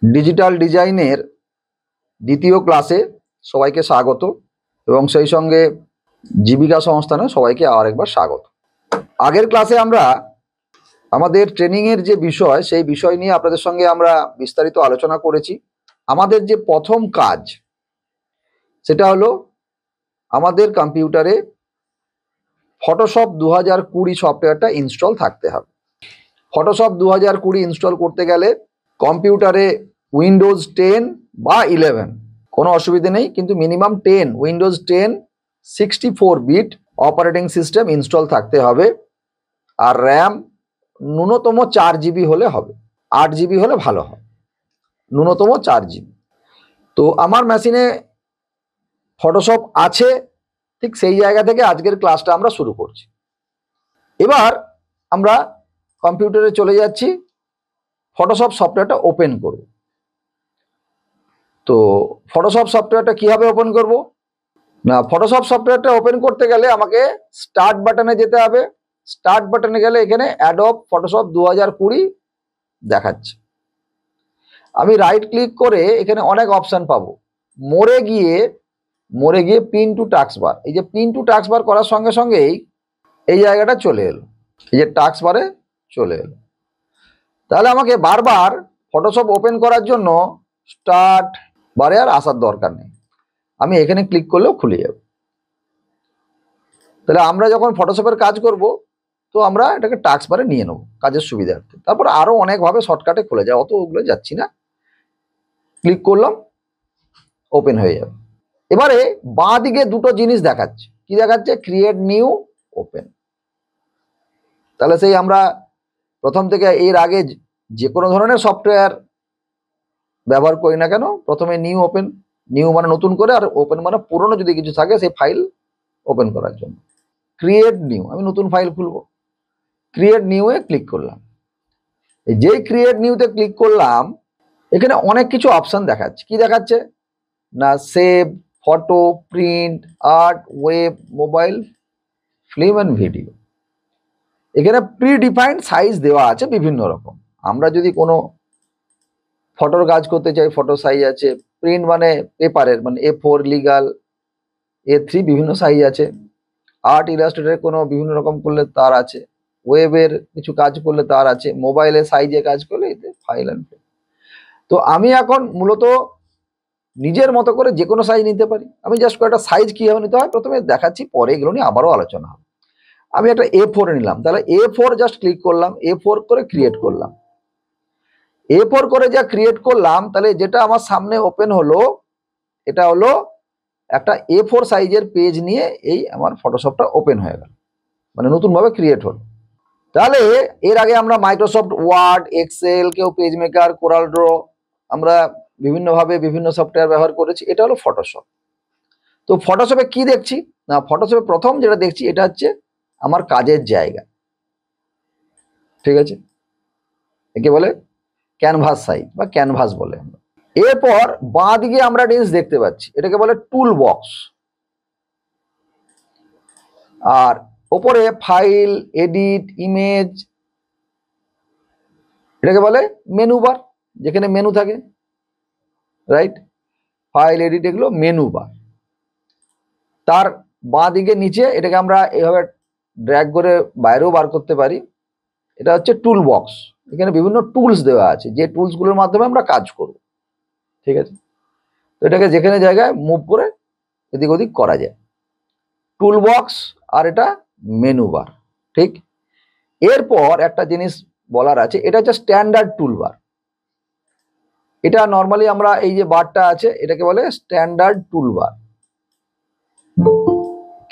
Digital ডিজাইনের দ্বিতীয় ক্লাসে সবাইকে স্বাগত এবং সেই সঙ্গে জীবিকা সংস্থানে সবাইকে আরেকবার স্বাগত। আগের ক্লাসে আমরা আমাদের ট্রেনিংয়ের যে বিষয় সেই বিষয় নিয়ে আপনাদের সঙ্গে আমরা বিস্তারিত আলোচনা করেছি। আমাদের যে প্রথম কাজ সেটা হলো আমাদের কম্পিউটারে ফটোশপ 2020 সফটওয়্যারটা ইনস্টল থাকতে হবে। ফটোশপ 2020 ইনস্টল করতে গেলে কম্পিউটারে উইন্ডোজ 10 বা 11 কোনো অসুবিধে নেই, কিন্তু minimum 10 Windows 10 64 bit operating system install থাকতে হবে। আর র্যাম ন্যূনতম 4 জিবি হলে হবে, 8 জিবি হলে ভালো হয়, ন্যূনতম 4 জিবি। তো আমার মেশিনে ফটোশপ আছে, ঠিক সেই জায়গা থেকে আজকের ক্লাসটা আমরা শুরু করছি। এবার আমরা কম্পিউটারে চলে যাচ্ছি, ফটোশপ সফটওয়্যারটা ওপেন করব। তো ফটোশপ সফটওয়্যারটা কিভাবে ওপেন করব না, ফটোশপ সফটওয়্যারটা ওপেন করতে গেলে আমাকে স্টার্ট বাটনে যেতে হবে। স্টার্ট বাটনে গেলে এখানে অ্যাডোব ফটোশপ 2020 দেখাচ্ছে। আমি রাইট ক্লিক করে এখানে অনেক অপশন পাবো। মোড়ে গিয়ে পিন টু টাস্ক বার, এই যে পিন টু টাস্ক বার করার সঙ্গে সঙ্গেই এই জায়গাটা চলে এলো, এই যে টাস্ক বারে চলে এলো। তাহলে আমাকে বারবার ফটোশপ ওপেন করার জন্য স্টার্ট বারে আর আসার দরকার নেই, আমি এখানে ক্লিক করলেও খুলে যাবে। তাহলে আমরা যখন ফটোশপের কাজ করব তো আমরা এটাকে টাস্ক বারে নিয়ে নেব কাজের সুবিধার্থে। তারপর আরও অনেকভাবে শর্টকাটে খুলে যায়, অত ওগুলো যাচ্ছি না। ক্লিক করলাম, ওপেন হয়ে যাবে। এবারে বাঁ দিকে দুটো জিনিস দেখাচ্ছে, কি দেখাচ্ছে? Create new, open. তাহলে সেই আমরা প্রথম থেকে এর আগে যে কোনো ধরনের সফটওয়্যার ব্যবহার করি না কেন, প্রথমে নিউ ওপেন, নিউ মানে নতুন করে, আর ওপেন মানে পুরনো যদি কিছু থাকে সেই ফাইল ওপেন করার জন্য। ক্রিয়েট নিউ, আমি নতুন ফাইল খুলবো, ক্রিয়েট নিউ এ ক্লিক করলাম। যেই ক্রিয়েট নিউতে ক্লিক করলাম এখানে অনেক কিছু অপশন দেখাচ্ছে। কি দেখাচ্ছে না, save, photo, print, art, web, mobile, film and video. এখানে প্রি ডিফাইন্ড সাইজ দেওয়া আছে বিভিন্ন রকম। আমরা যদি কোনো ফটোর কাজ করতে চাই, ফটো সাইজ আছে। প্রিন্ট মানে পেপারের, মানে A4, লিগাল, A3 বিভিন্ন সাইজ আছে। আর্ট ইলাস্ট্রেটের কোনো বিভিন্ন রকম করলে তার আছে। ওয়েবের কিছু কাজ করলে তার আছে। মোবাইলের সাইজে কাজ করলে এতে ফাইল অ্যান্ড ফ্রেম। তো আমি এখন মূলত নিজের মতো করে যে কোনো সাইজ নিতে পারি। আমি জাস্ট কয়েকটা সাইজ কীভাবে নিতে হয় প্রথমে দেখাচ্ছি, পরে এগুলো নিয়ে আবারও আলোচনা হবে। আমি একটা A4 নিলাম, তাহলে A4 জাস্ট ক্লিক করলাম, A4 করে ক্রিয়েট করলাম। A4 করে যা ক্রিয়েট করলাম, তাহলে যেটা আমার সামনে ওপেন হলো এটা হলো একটা A4 সাইজের পেজ নিয়ে এই আমার ফটোশপটা ওপেন হয়ে গেল, মানে নতুনভাবে ক্রিয়েট হলো। তাহলে এর আগে আমরা মাইক্রোসফট ওয়ার্ড, এক্সেল, কেউ পেজ মেকার, কোরাল ড্র, আমরা বিভিন্নভাবে বিভিন্ন সফটওয়্যার ব্যবহার করেছি। এটা হলো ফটোশপ। তো ফটোশপে কি দেখছি না, ফটোশপে প্রথম যেটা দেখছি এটা হচ্ছে আমার কাজের জায়গা, ঠিক আছে? একে বলে ক্যানভাস সাইজ বা ক্যানভাস বলে। এরপর বাঁ দিকে আমরা একটা জিনিস দেখতে পাচ্ছি, এটাকে বলে টুল বক্স। আর ওপরে ফাইল, এডিট, ইমেজ, এটাকে বলে মেনু বার, যেখানে মেনু থাকে, রাইট? ফাইল, এডিট, এগুলো মেনু বার। তার বাঁ দিকে নিচে এটাকে আমরা এভাবে ড্র্যাগ করে বাইরেও বার করতে পারি। এটা হচ্ছে টুল বক্স, এখানে বিভিন্ন টুলস দেওয়া আছে, যে টুলসগুলোর মাধ্যমে আমরা কাজ করব, ঠিক আছে? তো এটাকে যেখানে জায়গায় মুভ করে এদিক ওদিক করা যায়, টুল বক্স। আর এটা মেনু বার, ঠিক? এরপর একটা জিনিস বলার আছে, এটা হচ্ছে স্ট্যান্ডার্ড টুল বার। এটা নর্মালি আমরা এই যে বারটা আছে এটাকে বলে স্ট্যান্ডার্ড টুল বার।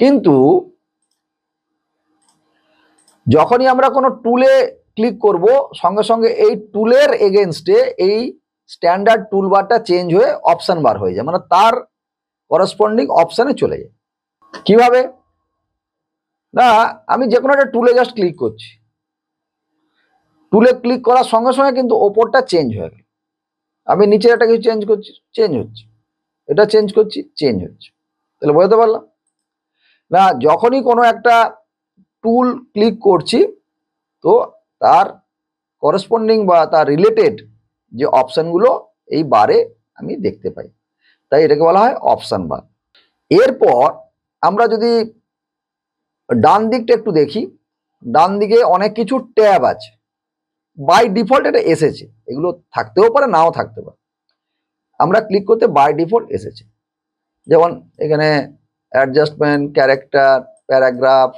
কিন্তু যখনই আমরা কোনো টুলে ক্লিক করব সঙ্গে সঙ্গে এই টুলের এগেনস্টে এই স্ট্যান্ডার্ড টুল বারটা চেঞ্জ হয়ে অপশন বার হয়ে যায়, মানে তার করসপন্ডিং অপশানে চলে যায়। কিভাবে না, আমি যে কোনো একটা টুলে জাস্ট ক্লিক করছি, টুলে ক্লিক করার সঙ্গে সঙ্গে কিন্তু ওপরটা চেঞ্জ হয়ে গেল। আমি নিচে একটা কিছু চেঞ্জ করছি, চেঞ্জ হচ্ছে, এটা চেঞ্জ করছি, চেঞ্জ হচ্ছে। তাহলে বুঝতে পারলাম না, যখনই কোনো একটা টুল ক্লিক করছি তো তার করসপন্ডিং বা তার রিলেটেড যে অপশানগুলো এই বারে আমি দেখতে পাই, তাই এটাকে বলা হয় অপশন বার। এরপর আমরা যদি ডান দিকটা একটু দেখি, ডান দিকে অনেক কিছু ট্যাব আছে, বাই ডিফল্ট এটা এসেছে, এগুলো থাকতেও পারে নাও থাকতে পারে। আমরা ক্লিক করতে বাই ডিফল্ট এসেছে, যেমন এখানে অ্যাডজাস্টমেন্ট, ক্যারেক্টার, প্যারাগ্রাফ,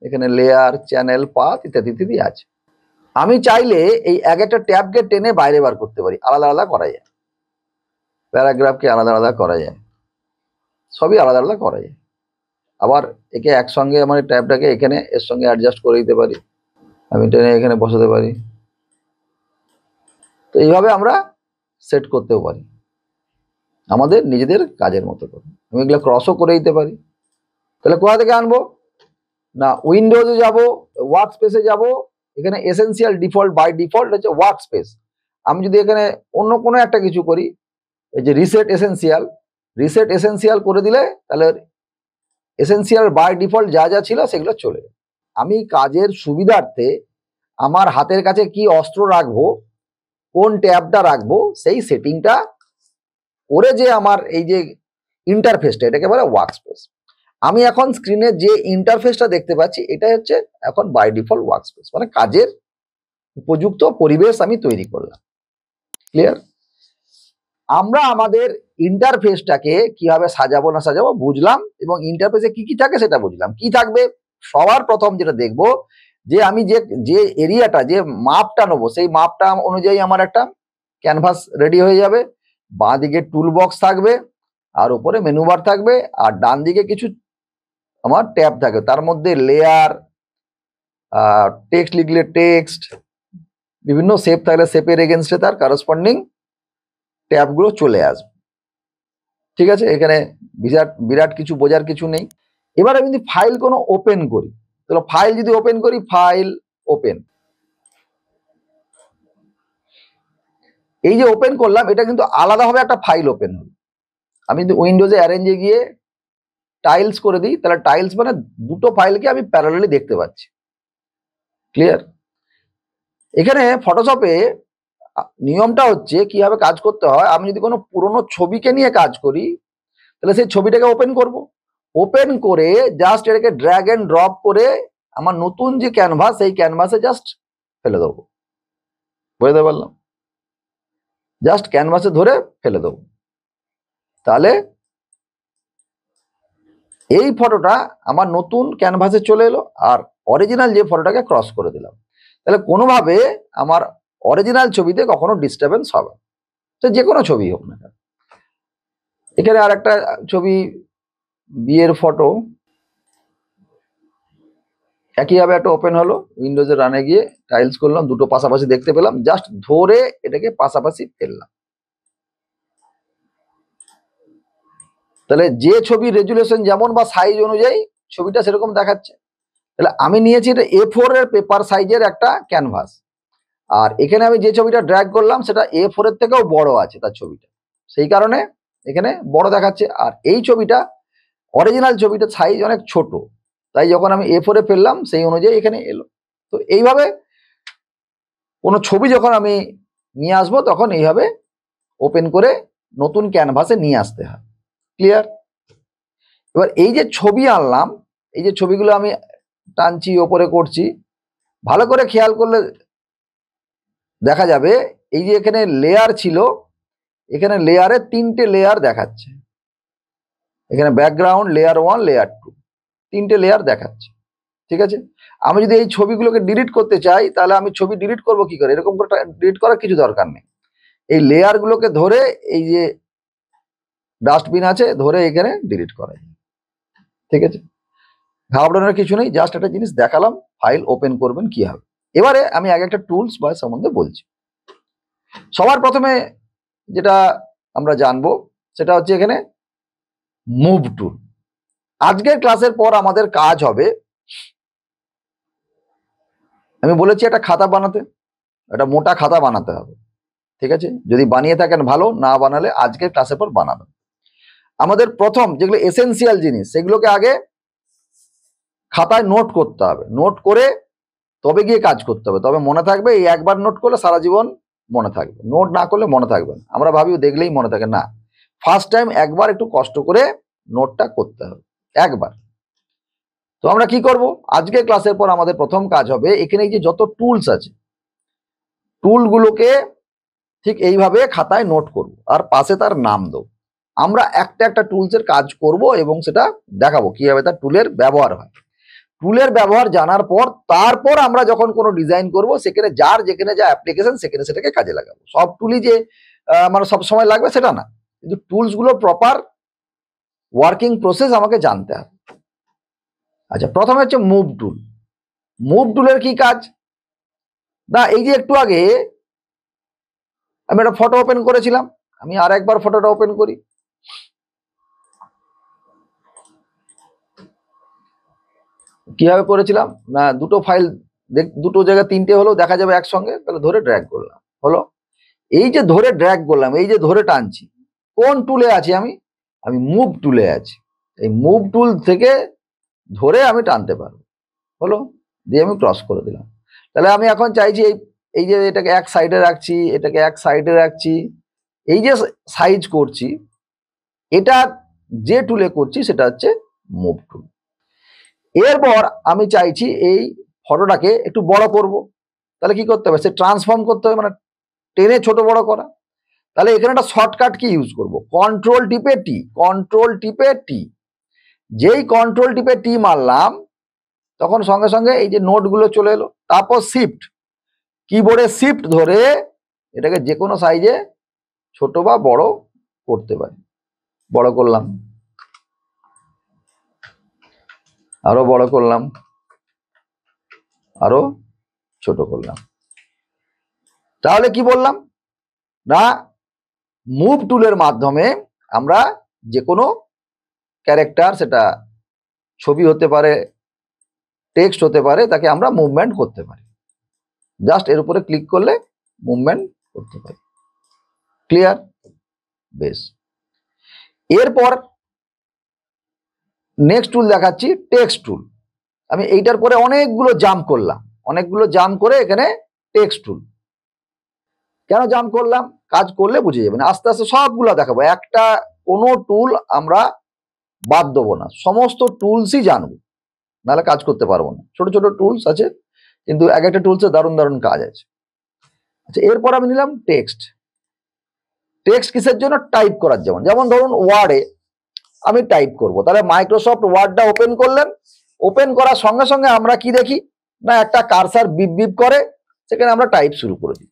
এখানে লেয়ার, চ্যানেল, পাথ ইত্যাদি ইত্যাদি আছে। আমি চাইলে এই এক একটা ট্যাবকে টেনে বাইরে বার করতে পারি, আলাদা আলাদা করা যায়, প্যারাগ্রাফকে আলাদা আলাদা করা যায়, সবই আলাদা আলাদা করা যায়। আবার একে একসঙ্গে আমার ট্যাবটাকে এখানে এর সঙ্গে অ্যাডজাস্ট করে দিতে পারি, আমি টেনে এখানে বসাতে পারি। তো এইভাবে আমরা সেট করতেও পারি আমাদের নিজেদের কাজের মতো করে। আমি এগুলো ক্রসও করে দিতে পারি। তাহলে কোথা থেকে আনবো না, উইন্ডোজে যাব, ওয়ার্ক স্পেসে যাব, এখানে এসেনশিয়াল ডিফল্ট বাই ডিফল্ট হচ্ছে ওয়ার্ক স্পেস। আমি যদি এখানে অন্য কোনো একটা কিছু করি, এই যে রিসেট এসেনশিয়াল করে দিলে তাহলে এসেনশিয়াল বাই ডিফল্ট যা যা ছিল সেগুলো চলে যাবে। আমি কাজের সুবিধার্থে আমার হাতের কাছে কি অস্ত্র রাখবো, কোন ট্যাবটা রাখবো, সেই সেটিংটা করে যে আমার এই যে ইন্টারফেসটা, এটাকে বলে ওয়ার্ক স্পেস। আমি এখন স্ক্রিনে যে ইন্টারফেসটা দেখতে পাচ্ছি এটাই হচ্ছে এখন বাই ডিফল্ট ওয়ার্ক স্পেস, মানে কাজের উপযুক্ত পরিবেশ আমি তৈরি করলাম। ক্লিয়ার? আমরা আমাদের ইন্টারফেসটাকে কিভাবে সাজাবো না সাজাবো বুঝলাম, এবং ইন্টারফেসে কি কি থাকে সেটা বুঝলাম। কি থাকবে, সবার প্রথম যেটা দেখবো যে আমি যে এরিয়াটা, যে মাপটা নেবো, সেই মাপটা অনুযায়ী আমার একটা ক্যানভাস রেডি হয়ে যাবে। বাঁ দিকে টুল বক্স থাকবে, আর উপরে মেনু বার থাকবে, আর ডান দিকে কিছু আমার ট্যাব থাকবে, তার মধ্যে লেয়ার, টেক্সট লিখলে টেক্সট, বিভিন্ন শেপ থাকলে শেপের এগেনস্টে তার কারসপন্ডিং ট্যাবগুলো চলে আসবে। ঠিক আছে, এখানে বিরাট কিছু বোঝার কিছু নেই। এবার আমি যদি ফাইল কোনো ওপেন করি, তাহলে ফাইল যদি ওপেন করি, ফাইল ওপেন, এই যে ওপেন করলাম এটা কিন্তু আলাদাভাবে একটা ফাইল ওপেন হবে। আমি যদি উইন্ডোজে অ্যারেঞ্জে গিয়ে টাইলস করে দিই, তাহলে টাইলস মানে দুটো ফাইলকে আমি প্যারালালি দেখতে পাচ্ছি। ক্লিয়ার? এখানে ফটোশপে নিয়মটা হচ্ছে কিভাবে কাজ করতে হয়, আমি যদি কোনো পুরনো ছবিকে নিয়ে কাজ করি তাহলে সেই ছবিটাকে ওপেন করব, ওপেন করে জাস্ট এটাকে ড্র্যাগ এন্ড ড্রপ করে আমার নতুন যে ক্যানভাস, সেই ক্যানভাসে জাস্ট ফেলে দেবো। বুঝতে পারলাম? জাস্ট ক্যানভাসে ধরে ফেলে দেবো, তাহলে এই ফটোটা আমার নতুন ক্যানভাসে চলে এলো, আর অরিজিনাল যে ফটোটাকে ক্রস করে দিলাম। তাহলে কোনোভাবে আমার অরিজিনাল ছবিতে কখনো ডিস্টারবেন্স হবে, তো যে কোনো ছবি হোক না। এখানে আর একটা ছবি, বিয়ের ফটো, একইভাবে একটা ওপেন হলো, উইন্ডোজে রানে গিয়ে টাইলস করলাম, দুটো পাশাপাশি দেখতে পেলাম, জাস্ট ধরে এটাকে পাশাপাশি ফেললাম। তাহলে যে ছবি রেজুলেশন যেমন বা সাইজ অনুযায়ী ছবিটা সেরকম দেখাচ্ছে। তাহলে আমি নিয়েছি এটা A4 এর পেপার সাইজের একটা ক্যানভাস, আর এখানে আমি যে ছবিটা ড্র্যাগ করলাম সেটা A4 এর থেকেও বড় আছে তার ছবিটা, সেই কারণে এখানে বড় দেখাচ্ছে। আর এই ছবিটা, অরিজিনাল ছবিটা সাইজ অনেক ছোট, তাই যখন আমি A4 এ ফেললাম সেই অনুযায়ী এখানে এলো। তো এইভাবে কোনো ছবি যখন আমি নিয়ে আসবো তখন এইভাবে ওপেন করে নতুন ক্যানভাসে নিয়ে আসতে হয়। ক্লিয়ার? এবার এই যে ছবি আনলাম, এই যে ছবিগুলো আমি টানছি, ওপরে করছি, ভালো করে খেয়াল করলে দেখা যাবে এই যে এখানে লেয়ার ছিল, এখানে লেয়ারে 3টে লেয়ার দেখাচ্ছে, এখানে ব্যাকগ্রাউন্ড, লেয়ার 1, লেয়ার 2, 3টে লেয়ার দেখাচ্ছে। ঠিক আছে, আমি যদি এই ছবিগুলোকে ডিলিট করতে চাই তাহলে আমি ছবি ডিলিট করব কি করে? এরকম করে ডিলিট করার কিছু দরকার নেই, এই লেয়ারগুলোকে ধরে এই যে ডাস্টবিন আছে ধরে এখানে ডিলিট করা যায়। ঠিক আছে, ঘাবড়ানোর কিছু নেই, জাস্ট একটা জিনিস দেখালাম ফাইল ওপেন করবেন কি হবে। এবারে আমি আগে একটা টুলস বা সম্বন্ধে বলছি। সবার প্রথমে যেটা আমরা জানবো সেটা হচ্ছে এখানে মুভ টুল। আজকের ক্লাসের পর আমাদের কাজ হবে, আমি বলেছি একটা খাতা বানাতে, একটা মোটা খাতা বানাতে হবে। ঠিক আছে, যদি বানিয়ে থাকেন ভালো, না বানালে আজকের ক্লাসের পর বানাবেন। আমাদের প্রথম যেগুলো এসেনশিয়াল জিনিস সেগুলোকে আগে খাতায় নোট করতে হবে, নোট করে তবে গিয়ে কাজ করতে হবে, তবে মনে থাকবে এই একবার নোট করলে সারা জীবন মনে থাকবে, নোট না করলে মনে থাকবে না। আমরা ভাবি দেখলেই মনে থাকে না, ফার্স্ট টাইম একবার একটু কষ্ট করে নোটটা করতে হবে একবার। তো আমরা কি করব, আজকে ক্লাসের পর আমাদের প্রথম কাজ হবে এখানে যে যত টুলস আছে টুলগুলোকে ঠিক এইভাবে খাতায় নোট করব আর পাশে তার নাম দেবো। আমরা একটা একটা টুলসের কাজ করব এবং সেটা দেখাবো কিভাবে তার টুলের ব্যবহার হয়। টুলের ব্যবহার জানার পর তারপর আমরা যখন কোনো ডিজাইন করব সেখানে যার যেখানে যা অ্যাপ্লিকেশন সেখানে সেটাকে কাজে লাগাবো। সব টুলই যে মানে সব সময় লাগবে সেটা না, কিন্তু টুলসগুলো প্রপার ওয়ার্কিং প্রসেস আমাকে জানতে হবে। আচ্ছা, প্রথমে হচ্ছে মুভ টুল। মুভ টুলের কি কাজ না, এই যে একটু আগে আমি একটা ফটো ওপেন করেছিলাম, আমি আর একবার ফটোটা ওপেন করি। কিভাবে করেছিলাম না, দুটো ফাইল দুটো জায়গায় তিনটে হলেও দেখা যাবে একসঙ্গে, তাহলে ধরে ড্র্যাগ করলাম, হলো। এই যে ধরে ড্র্যাগ করলাম, এই যে ধরে টানছি, কোন টুলে আছি আমি? আমি মুভ টুলে আছি। এই মুভ টুল থেকে ধরে আমি টানতে পারবো, হলো, দিয়ে আমি ক্রস করে দিলাম। তাহলে আমি এখন চাইছি এই যে এটাকে এক সাইডে রাখছি, এটাকে এক সাইডে রাখছি, এই যে সাইজ করছি, এটা যে টুলে করছি সেটা হচ্ছে মুভ টুল। এরপর আমি চাইছি এই ফটোটাকে একটু বড় করব, তাহলে কি করতে হবে? সে ট্রান্সফর্ম করতে হবে, মানে টেনে ছোট বড় করা। তাহলে এখানে একটা শর্টকাট কি ইউজ করব, কন্ট্রোল টিপে টি, কন্ট্রোল টিপে টি। যেই কন্ট্রোল টিপে টি মারলাম তখন সঙ্গে সঙ্গে এই যে নোটগুলো চলে এলো। তারপর শিফট, কিবোর্ডে শিফট ধরে এটাকে যে কোনো সাইজে ছোট বা বড় করতে পারি। বড় করলাম, আরো বড় করলাম, আরো ছোট করলাম। তাহলে কি বললাম না, মুভ টুলের মাধ্যমে আমরা যে কোনো ক্যারেক্টার, সেটা ছবি হতে পারে, টেক্সট হতে পারে, তাকে আমরা মুভমেন্ট করতে পারি। জাস্ট এর উপরে ক্লিক করলে মুভমেন্ট করতে পারি। ক্লিয়ার? বেশ। এরপর নেক্সট টুল দেখাচ্ছি, টেক্সট টুল। আমি এইটার পরে অনেকগুলো জাম্প করলাম, অনেকগুলো জাম্প করে এখানে টেক্সট টুল। কেন জাম্প করলাম? কাজ করলে বুঝে যাবেন, আস্তে আস্তে সবগুলো দেখাবো। একটা কোনো টুল আমরা বাদ দেবো না, সমস্ত টুলসই জানবো, নাহলে কাজ করতে পারবো না। ছোট ছোট টুলস আছে কিন্তু এক একটা টুলসে দারুণ দারুণ কাজ আছে। আচ্ছা, এরপর আমি নিলাম টেক্সট। টেক্সট কিসের জন্য? টাইপ করার। যেমন ধরুন ওয়ার্ডে আমি টাইপ করব, তাহলে মাইক্রোসফট ওয়ার্ডটা ওপেন করলেন, ওপেন করার সঙ্গে সঙ্গে আমরা কি দেখি না, একটা কার্সার বিপ বিপ করে, সেখানে আমরা টাইপ শুরু করে দিই।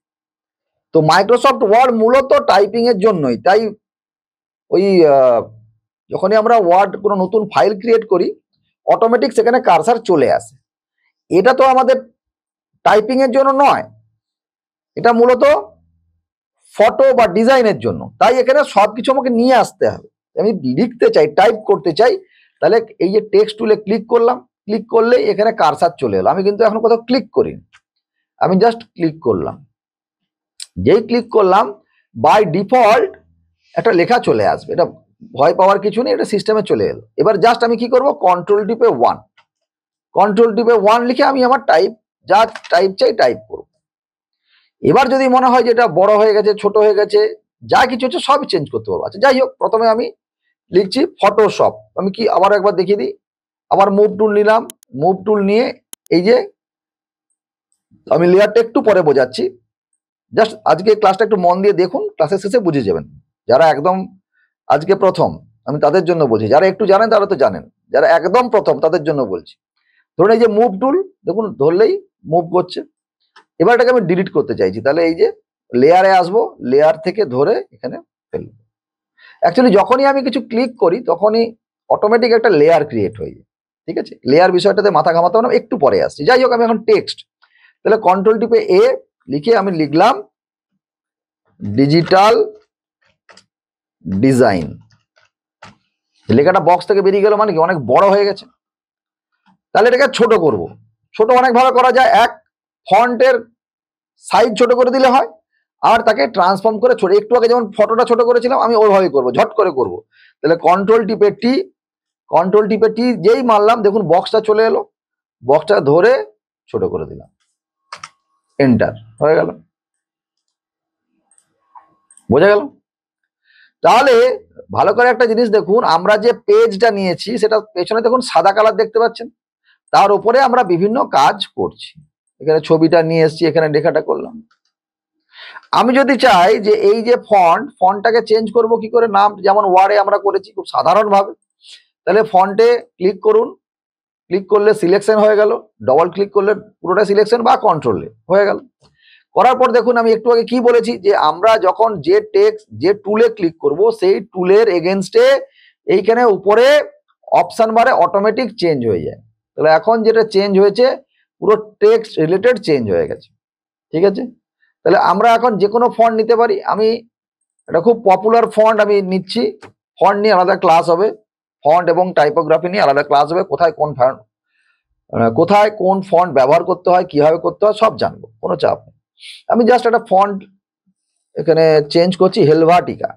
তো মাইক্রোসফট ওয়ার্ড মূলত টাইপিং এর জন্যই, তাই ওই যখনই আমরা ওয়ার্ড কোনো নতুন ফাইল ক্রিয়েট করি অটোমেটিক সেখানে কার্সার চলে আসে। এটা তো আমাদের টাইপিং এর জন্য নয়, এটা মূলত ফটো বা ডিজাইনের জন্য। তাই এখানে সবকিছু আমাকে নিয়ে আসতে হবে। আমি লিখতে চাই, টাইপ করতে চাই, তাহলে এই যে টেক্সট টুলে ক্লিক করলাম, ক্লিক করলে এখানে কার্সার চলে এলো। আমি কিন্তু এখন কোথাও ক্লিক করিনি, আমি জাস্ট ক্লিক করলাম। যেই ক্লিক করলাম বাই ডিফল্ট একটা লেখা চলে আসবে, এটা ভয় পাওয়ার কিছু নেই, এটা সিস্টেমে চলে এলো। এবার জাস্ট আমি কি করব, কন্ট্রোল টিপে 1, কন্ট্রোল টিপে 1 লিখে আমি আমার টাইপ, যা টাইপ চাই টাইপ করব। এবার যদি মনে হয় যে এটা বড় হয়ে গেছে, ছোট হয়ে গেছে, যা কিছু হচ্ছে সবই চেঞ্জ করতে পারবো। আচ্ছা, যাই হোক, প্রথমে আমি লিখছি ফটোশপ। আমি কি আবার একবার দেখিয়ে দিই, আবার মুভ টুল নিলাম, মুভ টুল নিয়ে এই যে আমি লেয়ারটা একটু পরে বোঝাচ্ছি, জাস্ট আজকে ক্লাসটা একটু মন দিয়ে দেখুন, ক্লাসের শেষে বুঝে যাবেন। যারা একদম আজকে প্রথম আমি তাদের জন্য বলছি, যারা একটু জানেন তারা তো জানেন, যারা একদম প্রথম তাদের জন্য বলছি। ধরুন এই যে মুভ টুল, দেখুন ধরলেই মুভ করছে। এবার এটাকে আমি ডিলিট করতে চাইছি, তাহলে এই যে লেয়ারে আসবো, লেয়ার থেকে ধরে এখানে ফেলবো। অ্যাকচুয়ালি যখনই আমি কিছু ক্লিক করি তখনই অটোমেটিক একটা লেয়ার ক্রিয়েট হয়ে যায়। ঠিক আছে, লেয়ার বিষয়টাতে মাথা ঘামাতে হবে না, একটু পরে আসছি। যাই হোক, আমি এখন টেক্সট, তাহলে কন্ট্রোল টিপে এ লিখে আমি লিখলাম ডিজিটাল ডিজাইন। লেখাটা বক্স থেকে বেরিয়ে গেল, মানে কি অনেক বড় হয়ে গেছে। তাহলে এটাকে ছোট করব। ছোট অনেকভাবে করা যায়, এক ফন্টের সাইজ ছোট করে দিলে হয়, আর তাকে ট্রান্সফর্ম করে ছোট, একটু আগে যেমন ফটোটা ছোট করেছিলাম আমি ওইভাবে করব, ঝট করে করব। তাহলে কন্ট্রোল টিপে টি, কন্ট্রোল টিপে টি যেই মারলাম দেখুন বক্সটা চলে এলো, বক্সটা ধরে ছোট করে দিলাম, এন্টার হয়ে গেল। বোঝা গেল? তাহলে ভালো করে একটা জিনিস দেখুন, আমরা যে পেজটা নিয়েছি সেটা পেছনে দেখুন সাদা কালার দেখতে পাচ্ছেন, তার উপরে আমরা বিভিন্ন কাজ করছি। এখানে ছবিটা নিয়ে এসেছি, এখানে লেখাটা করলাম। আমি যদি চাই যে এই যে ফন্টটাকে চেঞ্জ করব কি করে, নাম যেমন ওয়ার্ডে আমরা করেছি খুব সাধারণভাবে, তাহলে ফন্টে ক্লিক করুন, ক্লিক করলে সিলেকশন হয়ে গেল, ডবল ক্লিক করলে পুরোটা সিলেকশন বা কন্ট্রোলে হয়ে গেল। করার পর দেখুন আমি একটু আগে কি বলেছি যে আমরা যখন যে টেক্সট যে টুলে ক্লিক করব সেই টুলের এগেনস্টে এইখানে উপরে অপশন বারে অটোমেটিক চেঞ্জ হয়ে যায়। তাহলে এখন যেটা চেঞ্জ হয়েছে পুরো টেক্সট রিলেটেড চেঞ্জ হয়ে গেছে। ঠিক আছে, তাহলে আমরা এখন যে কোনো ফন্ট নিতে পারি। আমি এটা খুব পপুলার ফন্ট আমি নিচ্ছি, ফন্ট নিয়ে আলাদা ক্লাস হবে, ফন্ট এবং টাইপোগ্রাফি নিয়ে আলাদা ক্লাস হবে, কোথায় কোন ফন্ট ব্যবহার করতে হয়, কিভাবে করতে হয় সব জানবো, কোনো চাপ নেই। আমি জাস্ট একটা ফন্ট এখানে চেঞ্জ করছি, হেলভাটিকা।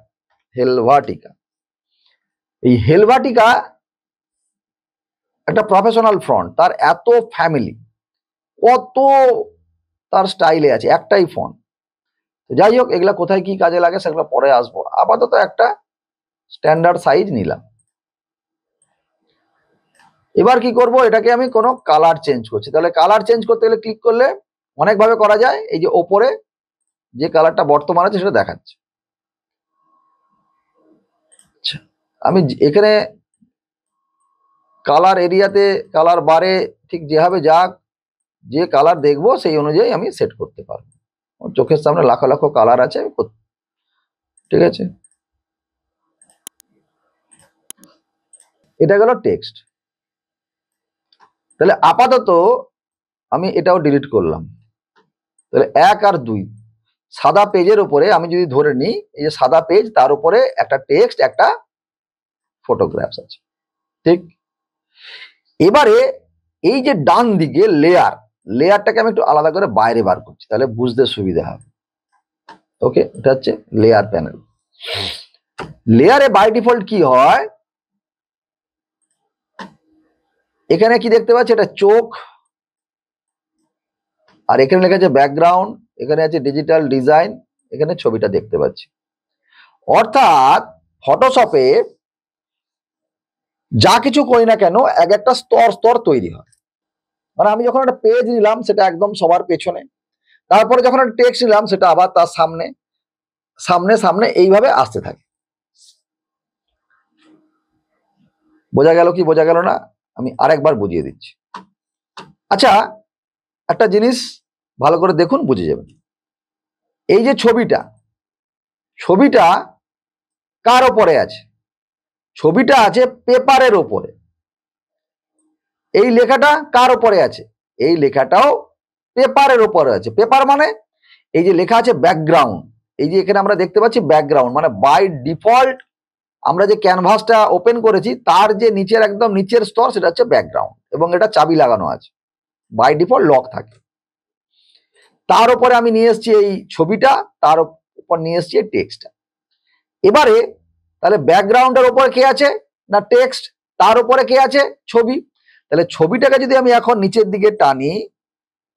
এই হেলভাটিকা একটা প্রফেশনাল ফন্ট, তার এত ফ্যামিলি, কত তার স্টাইলে আছে, একটাই ফন্ট। যাই হোক, এগুলা কোথায় কি কাজে লাগে সেগুলো পরে আসবো, আপাতত একটা স্ট্যান্ডার্ড সাইজ নিলাম। এবার কি করব, এটাকে আমি কোনো কালার চেঞ্জ করছি। তাহলে কালার চেঞ্জ করতে গেলে ক্লিক করলে অনেকভাবে করা যায়। এই যে ওপরে যে কালারটা বর্তমান আছে সেটা দেখাচ্ছে। আচ্ছা, আমি এখানে কালার এরিয়াতে, কালার বারে ঠিক যেভাবে যাক, যে কালার দেখবো সেই অনুযায়ী আমি সেট করতে পারবো। চোখের সামনে লাখ লাখ কালার আছে, ঠিক আছে। এটা গেল টেক্সট। তাহলে আপাতত আমি এটাও ডিলিট করলাম। তাহলে 1 আর 2 সাদা পেজের উপরে আমি যদি ধরে নিই, এই যে সাদা পেজ, তার উপরে একটা টেক্সট, একটা ফটোগ্রাফস আছে, ঠিক। এবারে এই যে ডান দিকে লেয়ারটাকে আমি একটু আলাদা করে বাইরে বার করছি, তাহলে বুঝতে সুবিধা হবে। ওকে, এটা হচ্ছে লেয়ার প্যানেল। লেয়ারে বাই ডিফল্ট কি হয়, এখানে কি দেখতে পাচ্ছি, এটা চোখ, আর এখানে লেখা আছে ব্যাকগ্রাউন্ড, এখানে আছে ডিজিটাল ডিজাইন, এখানে ছবিটা দেখতে পাচ্ছি। অর্থাৎ ফটোশপে যা কিছু করি না কেন এক একটা স্তর স্তর তৈরি হয়। মানে আমি যখন একটা পেজ নিলাম সেটা একদম সবার পেছনে, তারপরে যখন একটা টেক্সট নিলাম সেটা আবার তার সামনে সামনে সামনে এইভাবে আসতে থাকে। বোঝা গেল কি বোঝা গেল না, আমি আরেকবার বুঝিয়ে দিচ্ছি। আচ্ছা, একটা জিনিস ভালো করে দেখুন, বুঝে যাবেন। এই যে ছবিটা কার ওপরে আছে, ছবিটা আছে পেপারের ওপরে। এই লেখাটা কার ওপরে আছে, এই লেখাটাও পেপারের ওপরে আছে। পেপার মানে এই যে লেখা আছে ব্যাকগ্রাউন্ড, এই যে এখানে আমরা দেখতে পাচ্ছি ব্যাকগ্রাউন্ড, মানে বাই ডিফল্ট আমরা যে ক্যানভাসটা ওপেন করেছি তার যে নিচের একদম নিচের স্তর সেটা হচ্ছে ব্যাকগ্রাউন্ড, এবং এটা চাবি লাগানো আছে, বাই ডিফল্ট লক থাকে। তার উপরে আমি নিয়ে এসেছি এই ছবিটা, তার উপর নিয়ে এসেছি এই টেক্সটটা। এবারে তাহলে ব্যাকগ্রাউন্ডের উপরে কে আছে না টেক্সট, তার উপরে কে আছে ছবি। তাহলে ছবিটাকে যদি আমি এখন নিচের দিকে টানি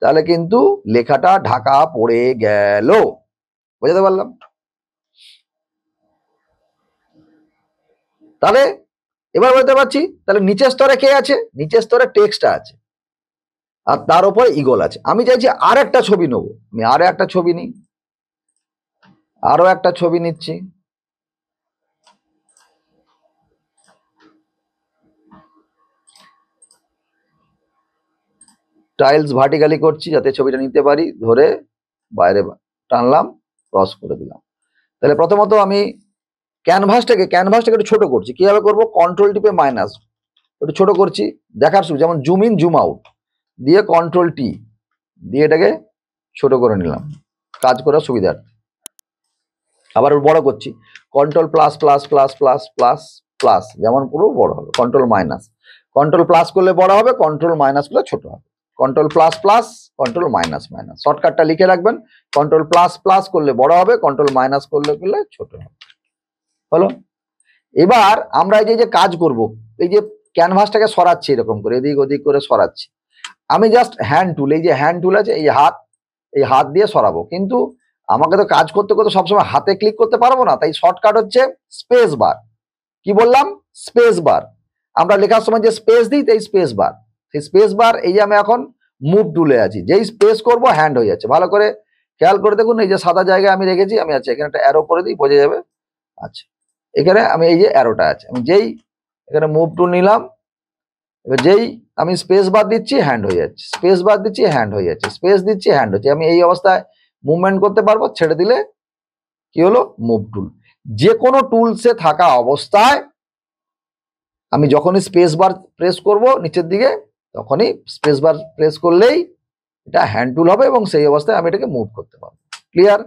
তাহলে কিন্তু লেখাটা ঢাকা পড়ে গেল। বুঝতে পারলাম? তাহলে এবার বলতে পারছি, তাহলে নিচের স্তরে কে আছে, নিচের স্তরে টেক্সটটা আছে আর তার উপরে ইগল আছে। আমি চাইছি আর একটা ছবি নেবো, আমি আরো একটা ছবি নিই, আরো একটা ছবি নিচ্ছি। টাইলস ভার্টিক্যালি করছি যাতে ছবিটা নিতে পারি, ধরে বাইরে টানলাম, ক্রস করে দিলাম। তাহলে প্রথমত আমি ক্যানভাসটাকে একটু ছোট করছি। কিভাবে করব, কন্ট্রোল টিপে মাইনাস একটু ছোট করছি দেখার সুবিধা, যেমন জুম ইন জুম আউট দিয়ে কন্ট্রোল টি দিয়ে এটাকে ছোট করে নিলাম কাজ করার সুবিধার্থে। আবার বড় করছি, control plus plus plus plus plus plus, যেমন পুরো বড় হবে। কন্ট্রোল প্লাস করলে বড় হবে, কন্ট্রোল মাইনাস করলে ছোট হবে। Control plus plus, control minus minus, শর্টকাটটা লিখে রাখবেন। কন্ট্রোল প্লাস প্লাস করলে বড় হবে, কন্ট্রোল মাইনাস করলে ছোট হবে। হলো? এবার আমরা এই যে কাজ করব, এই যে ক্যানভাসটাকে সরাচ্ছি এরকম করে, এদিক ওদিক করে সরাচ্ছি। আমি জাস্ট হ্যান্ড টুল, এই যে হ্যান্ড টুল আছে, এই হাত দিয়ে সরাবো। কিন্তু আমাকে তো কাজ করতে করতে সবসময় হাতে ক্লিক করতে পারবো না, তাই শর্টকাট হচ্ছে স্পেস বার। কি বললাম? Space bar. আমরা লেখার সময় যে স্পেস দিই তাই স্পেস বার, সেই স্পেস বার। এই যে আমি এখন মুভ টুলে আছি, যেই স্পেস করব হ্যান্ড হয়ে যাচ্ছে। ভালো করে খেয়াল করে দেখুন, এই যে সাদা জায়গায় আমি রেখেছি, আমি আছি এখানে একটা অ্যারো করে দিই, বোঝা যাবে। আচ্ছা, এখানে আমি এই যে অ্যারোটা আছে, আমি যেই এখানে মুভ টুল নিলাম, এবার যেই আমি স্পেস বার দিচ্ছি হ্যান্ড হয়ে যাচ্ছে, স্পেস বার দিচ্ছি হ্যান্ড হয়ে যাচ্ছে, স্পেস দিচ্ছি হ্যান্ড হচ্ছে। আমি এই অবস্থায় মুভমেন্ট করতে পারবো, ছেড়ে দিলে কি হলো? Move tool. যে কোনো টুলসে থাকা অবস্থায় আমি যখনই স্পেস বার প্রেস করব নিচের দিকে, তখনই স্পেস বার প্রেস করলেই এটা হ্যান্ড টুল হবে এবং সেই অবস্থায় আমি এটাকে মুভ করতে পারবো। ক্লিয়ার?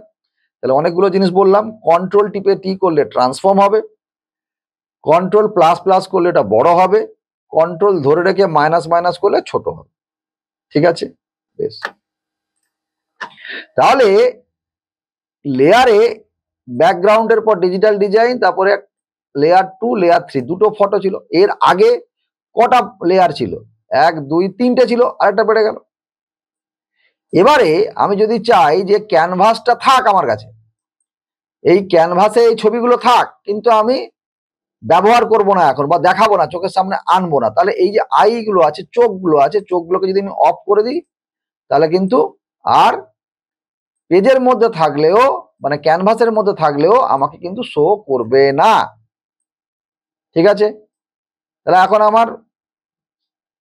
তাহলে অনেকগুলো জিনিস বললাম। কন্ট্রোল টিপে টি করলে ট্রান্সফর্ম হবে, কন্ট্রোল প্লাস প্লাস করলে এটা বড় হবে, কন্ট্রোল ধরে রেখে মাইনাস মাইনাস করলে ছোট হবে। ঠিক আছে, বেশ। তাহলে লেয়ারে ব্যাকগ্রাউন্ডের পর ডিজিটাল ডিজাইন, তারপরে লেয়ার 2 লেয়ার 3 দুটো ফটো ছিল। এর আগে কটা লেয়ার ছিল? 1 2 3টে ছিল, আরেকটা বেড়ে গেল। এবারে আমি যদি চাই যে ক্যানভাসটা থাক আমার কাছে, এই ক্যানভাসে এই ছবিগুলো থাক, কিন্তু আমি ব্যবহার করব না এখন, বা দেখাবো না, চোখের সামনে আনবো না, তাহলে এই যে আইগুলো আছে, চোখগুলো আছে, চোখগুলোকে যদি আমি অফ করে দিই, তাহলে কিন্তু আর পেজের মধ্যে থাকলেও, মানে ক্যানভাসের মধ্যে থাকলেও আমাকে কিন্তু শো করবে না। ঠিক আছে? তাহলে এখন আমার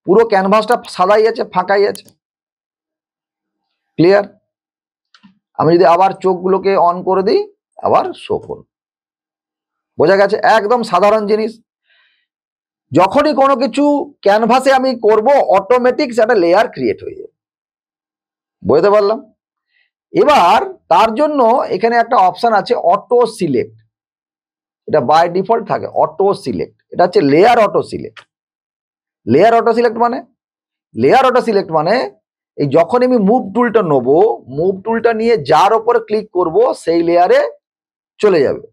পুরো ক্যানভাসটা সাদাই আছে, ফাঁকাই আছে। ক্লিয়ার? আমি যদি আবার চোখগুলোকে অন করে দিই, আবার শো করব। বোঝা গেছে? একদম সাধারণ জিনিস। যখনই কোনো কিছু ক্যানভাসে আমি করব, অটোমেটিক সেটা লেয়ার ক্রিয়েট হয়ে যাবে। বুঝতে পারলাম? এবার তার জন্য এখানে একটা অপশন আছে অটো সিলেক্ট, এটা বাই ডিফল্ট থাকে অটো সিলেক্ট। এটা হচ্ছে layer auto select. Layer auto select মানে, লেয়ার অটো সিলেক্ট মানে এই যখন আমি মুভ টুলটা নেবো, মুভ টুলটা নিয়ে যার উপরে ক্লিক করব সেই লেয়ারে চলে যাবে।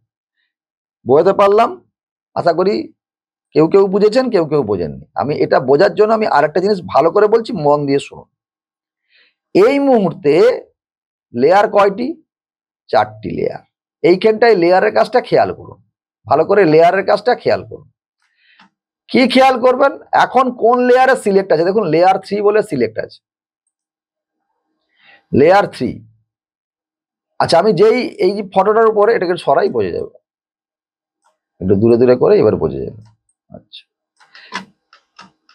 বুঝতে পারলাম? আশা করি কেউ কেউ বুঝেছেন, কেউ কেউ বোঝেননি। আমি এটা বোঝার জন্য আমি আরেকটা জিনিস ভালো করে বলছি, মন দিয়ে শুনুন। এই মুহূর্তে লেয়ার কয়টি? 4টি লেয়ার। এইখানটায় লেয়ারের কাজটা খেয়াল করুন, ভালো করে লেয়ারের কাজটা খেয়াল করুন। কি খেয়াল করবেন? এখন কোন লেয়ারে সিলেক্ট আছে? দেখুন লেয়ার 3 বলে সিলেক্ট আছে, লেয়ার 3। আচ্ছা, আমি যেই এই যে ফটোটার উপরে এটাকে সরাই, বোঝা যাবে, একটু দূরে দূরে করে, এবার বোঝা যাবে। আচ্ছা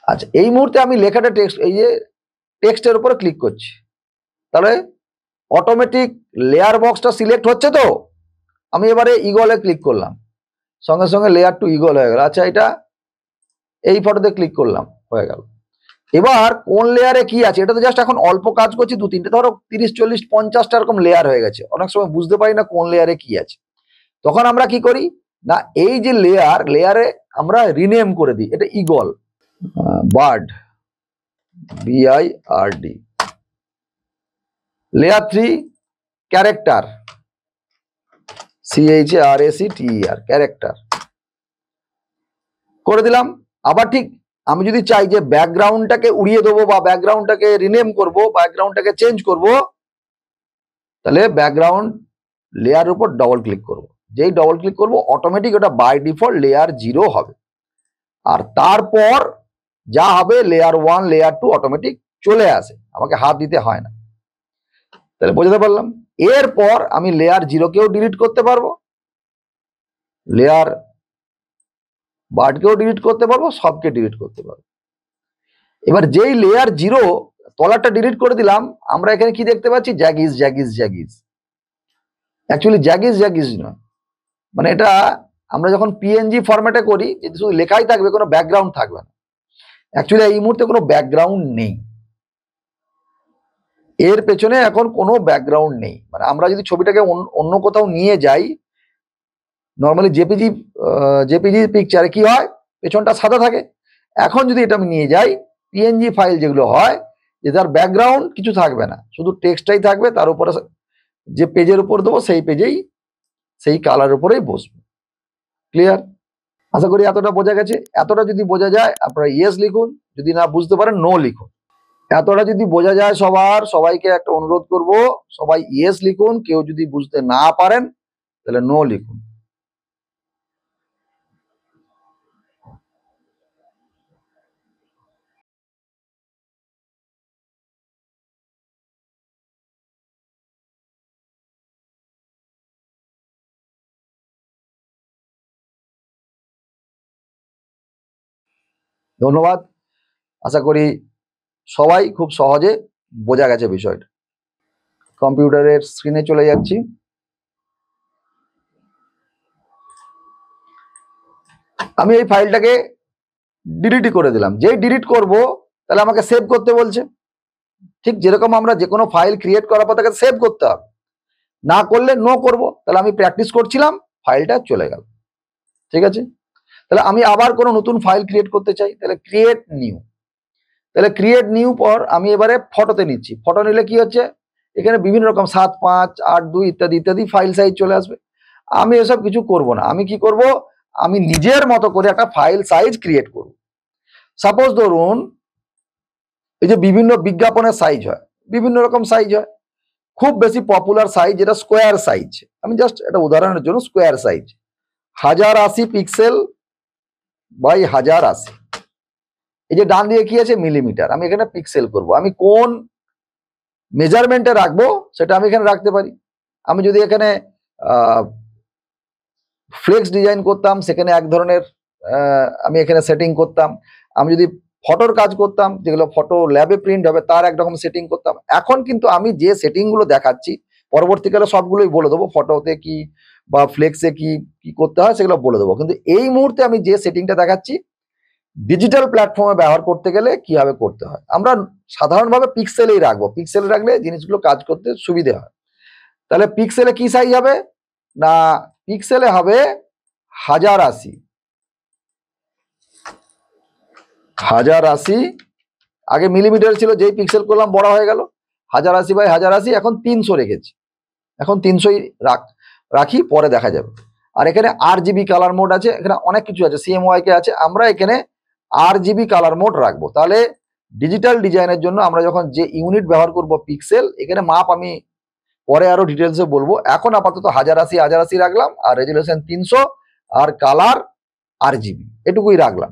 আচ্ছা, এই মুহূর্তে আমি লেখাটা টেক্সট, এই যে টেক্সটের উপরে ক্লিক করছি, তাহলে অটোমেটিক লেয়ার বক্সটা সিলেক্ট হচ্ছে। তো আমি এবারে ইগলে ক্লিক করলাম, সঙ্গে সঙ্গে লেয়ার 2 ইগল হয়ে গেল। আচ্ছা, এটা এই ফটোতে ক্লিক করলাম, হয়ে গেল। এবার কোন লেয়ারে কি আছে, এটা তো জাস্ট এখন অল্প কাজ করছি, 2 3টে, ধরো 30 40 50টা এরকম লেয়ার হয়ে গেছে। অনেক সময় বুঝতে পারি না কোন লেয়ারে কি আছে, তখন আমরা কি করি না, এই যে লেয়ারে আমরা রিনেম করে দিই। এটা eagle, bird, BIRD। Layer 3 character, CHARACTER, character করে দিলাম। আবার ঠিক আমি যদি চাই যে ব্যাকগ্রাউন্ডটাকে উড়িয়ে দেবো, বা ব্যাকগ্রাউন্ডটাকে রিনেম করব, ব্যাকগ্রাউন্ডটাকে চেঞ্জ করব, তাহলে ব্যাকগ্রাউন্ড লেয়ার উপর ডবল ক্লিক করব। যেই ডবল ক্লিক করব, অটোমেটিক ওটা বাই ডিফল্ট লেয়ার 0 হবে। আর তারপর যা হবে লেয়ার 1 লেয়ার 2 অটোমেটিক চলে আসে, আমাকে হাত দিতে হয় না। তাহলে বোঝাতে পারলাম? এরপর আমি লেয়ার 0কেও ডিলিট করতে পারবো, লেয়ার বার্ডকেও ডিলিট করতে পারবো, সবকে ডিলিট করতে পারবো। এবার যেই লেয়ার 0 তলাটা ডিলিট করে দিলাম, আমরা এখানে কি দেখতে পাচ্ছি? জ্যাগিস জ্যাগিস জ্যাগিস। অ্যাকচুয়ালি জ্যাগিস জ্যাগিস নয়, মানে এটা আমরা যখন PNG ফরম্যাটে করি, শুধু লেখাই থাকবে, কোনো ব্যাকগ্রাউন্ড থাকবে না। অ্যাকচুয়ালি এই মুহূর্তে কোনো ব্যাকগ্রাউন্ড নেই, এর পেছনে এখন কোনো ব্যাকগ্রাউন্ড নেই। মানে আমরা যদি ছবিটাকে অন্য কোথাও নিয়ে যাই, নর্মালি জেপিজি পিকচারে কি হয়, পেছনটা সাদা থাকে। এখন যদি এটা আমি নিয়ে যাই, PNG ফাইল যেগুলো হয়, যে তার ব্যাকগ্রাউন্ড কিছু থাকবে না, শুধু টেক্সটটাই থাকবে, তার উপরে যে পেজের উপর দেবো সেই পেজেই সেই কালার উপরেই বসবে। ক্লিয়ার? আশা করি এতটা বোঝা গেছে। এতটা যদি বোঝা যায় আপনারা ইয়েস লিখুন, যদি না বুঝতে পারেন নো লিখুন। এতটা যদি বোঝা যায় সবাইকে একটা অনুরোধ করব, সবাই ইয়েস লিখুন। কেউ যদি বুঝতে না পারেন তাহলে নো লিখুন। ধন্যবাদ। আশা করি সবাই খুব সহজে বোঝা গেছে বিষয়টা। কম্পিউটারের স্ক্রিনে চলে যাচ্ছি। আমি এই ফাইলটাকে ডিলিটই করে দিলাম। যেই ডিলিট করব তাহলে আমাকে সেভ করতে বলছে। ঠিক যেরকম আমরা যে কোনো ফাইল ক্রিয়েট করার পর তাকে সেভ করতে হবে, না করলে নো করব। তাহলে আমি প্র্যাকটিস করছিলাম, ফাইলটা চলে গেল। ঠিক আছে, তাহলে আমি আবার কোনো নতুন ফাইল ক্রিয়েট করতে চাই, তাহলে ক্রিয়েট নিউ। তাহলে ক্রিয়েট নিউ পর আমি এবারে ফটোতে নিচ্ছি। ফটো নিলে কি হচ্ছে, এখানে বিভিন্ন রকম 7, 5, 8, 2 ইত্যাদি ইত্যাদি ফাইল সাইজ চলে আসবে। আমি এসব কিছু করব না। আমি কি করব, আমি নিজের মতো করে একটা ফাইল সাইজ ক্রিয়েট করব। সাপোজ ধরুন এই যে বিভিন্ন বিজ্ঞাপনের সাইজ হয়, বিভিন্ন রকম সাইজ হয়। খুব বেশি পপুলার সাইজ যেটা স্কোয়ার সাইজ, আমি জাস্ট একটা উদাহরণের জন্য স্কোয়ার সাইজ 1080 পিক্সেল বাই 1080। এই যে ডান দিকে কি আছে মিলিমিটার, আমি এখানে পিক্সেল করব। আমি কোন মেজারমেন্টে রাখবো সেটা আমি এখানে রাখতে পারি। আমি যদি এখানে ফ্লেক্স ডিজাইন করতাম সেখানে এক ধরনের আমি এখানে সেটিং করতাম। আমি যদি ফটোর কাজ করতাম, যেগুলো ফটো ল্যাবে প্রিন্ট হবে, তার একরকম সেটিং করতাম। এখন কিন্তু আমি যে সেটিংগুলো দেখাচ্ছি পরবর্তীকালে সবগুলোই বলে দেবো, ফটোতে কি বা ফ্লেক্সে কি কি করতে হয় সেগুলো বলে দেবো। কিন্তু এই মুহূর্তে আমি যে সেটিংটা দেখাচ্ছি ডিজিটাল প্ল্যাটফর্মে ব্যবহার করতে গেলে কিভাবে করতে হয়, আমরা সাধারণভাবে পিক্সেলেই রাখবো। পিক্সেলে রাখলে জিনিসগুলো কাজ করতে সুবিধে হয়। তাহলে পিক্সেলে কি সাইজ হবে না, পিক্সেলে হবে 1080। 1080 আগে মিলিমিটার ছিল, যেই পিক্সেল করলাম বড় হয়ে গেল। 1080 বাই 1080, এখন 300 রেখেছি। এখন 300ই রাখি, পরে দেখা যাবে। আর এখানে RGB কালার মোড আছে, এখানে অনেক কিছু আছে, CMYK আছে। আমরা এখানে RGB কালার মোড রাখবো। তাহলে ডিজিটাল ডিজাইনের জন্য আমরা যখন যে ইউনিট ব্যবহার করব পিক্সেল, এখানে মাপ আমি পরে আরো ডিটেলসে বলবো। এখন আপাতত 1080 রাখলাম, আর রেজুলেশন 300, আর কালার RGB, এটুকুই রাখলাম।